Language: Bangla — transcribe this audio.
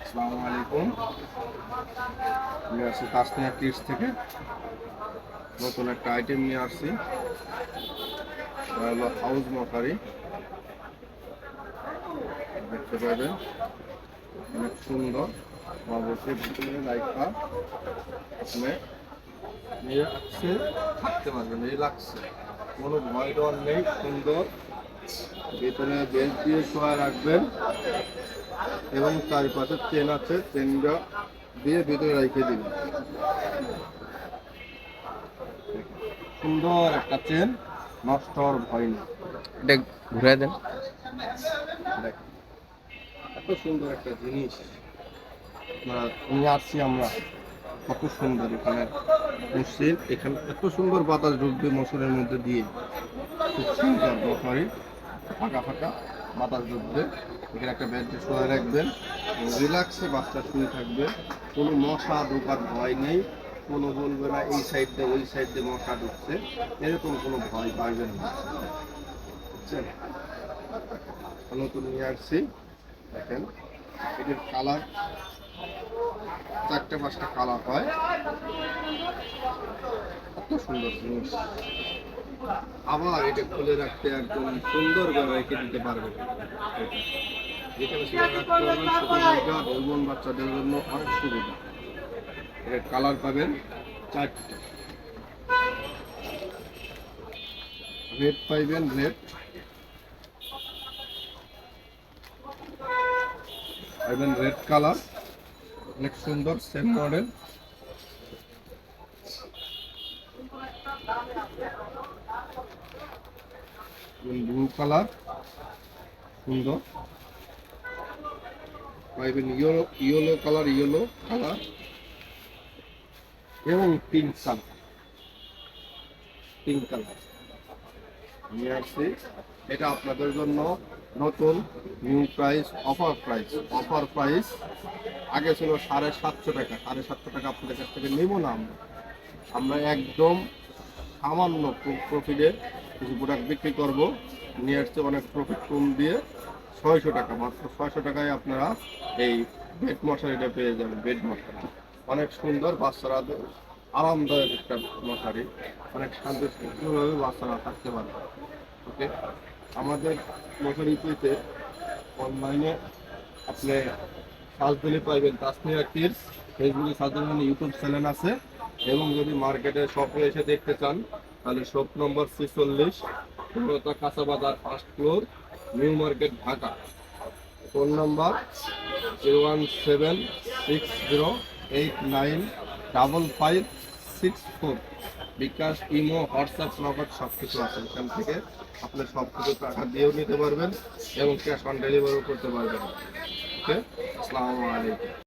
আসসালামু আলাইকুম। আমি আসছি তাসনিয়া কিডস থেকে নতুন একটা আইটেম নিয়ে আসছি। এটা হলো হাউস মশারি। দেখতে পাবেন অনেক সুন্দর। অবশ্যই ভিতরে লাইটটা আপনি রিল্যাক্সে থাকতে পারবেন। রিল্যাক্সে কোনো ভয় ডর নেই। সুন্দর ভিতরে বেঞ্চ দিয়ে শোয়া রাখবেন এবং চারিপাশে চেন আছে, চেনটা দিয়ে ভিতরে রেখে দিবেন। সুন্দর একটা চেন, নষ্ট হওয়ার ভয় নেই। এটা ঘুরে দেন। দেখেন এত সুন্দর একটা জিনিস নিয়ে আসছি আমরা। কত সুন্দর এখানে মসজিদ, এখানে এত সুন্দর বাতাস ঢুকবে মসজিদের মধ্যে দিয়ে। খুব সুন্দর মশারি, ফাঁকা ফাঁকা বাতাস ঢুকবে। এখানে একটা বেডে শোয়া রাখবেন, রিল্যাক্সে বাচ্চা শুয়ে থাকবে। কোনো মশা ঢোকার ভয় নেই। কোনো বলবে না এই সাইড দিয়ে ওই সাইড দিয়ে মশা ঢুকছে, এরকম কোনো ভয় পাইবেন না। বুঝছেন? নতুন নিয়ে আসছি। দেখেন এটির কালার 4-5টা কালার হয়। এত সুন্দর জিনিস। আবার এটা খুলে রাখতে একদম সুন্দরভাবে রেখে দিতে পারবেন। যেখানে সেখানে রাখতে পারবেন। ছোট জায়গা নতুন বাচ্চাদের জন্য অনেক সুবিধা। এর কালার পাবেন 4টা। রেড পাইবেন, রেড পাইবেন, রেড কালার অনেক সুন্দর, সেম মডেল। ব্লু কালার সুন্দর পাইবেন, ইয়েলো কালার এবং পিঙ্ক কালার নিয়ে আসছি। এটা আপনাদের জন্য নতুন নিউ প্রাইস, অফার প্রাইস। আগে ছিল 750 টাকা। 750 টাকা আপনাদের কাছ থেকে নেব না আমরা একদম সামান্য প্রফিটে কিছু প্রোডাক্ট বিক্রি করবো। নিয়ে আসছে অনেক প্রফিট কম দিয়ে 600 টাকা। মাত্র 600 টাকায় আপনারা এই বেড মশারিটা পেয়ে যাবেন। বেড মশারি অনেক সুন্দর, বাচ্চারা আরামদায়ক একটা মশারি। অনেক শান্তিভাবে বাচ্চারা থাকতে পারবে। ওকে, আমাদের মশারি পেতে অনলাইনে আপনি সার্চ দিলে পাইবেন তাসনিয়া কিডস। ফেসবুকে সার্চ দিলে ইউটিউব চ্যানেল আছে। এবং যদি মার্কেটে শপে এসে দেখতে চান তাহলে শপ নম্বর 46, পূর্ণতা কাঁচা বাজার, 1st floor, new market, Dhaka. Phone নম্বর 01760895564। বিকাশ, ইমো, হোয়াটসঅ্যাপ, নগদ সব কিছু আছে। এখান থেকে আপনি সব কিছু টাকা দিয়েও নিতে পারবেন এবং ক্যাশ অন ডেলিভারিও করতে পারবেন। ওকে, আসসালামু আলাইকুম।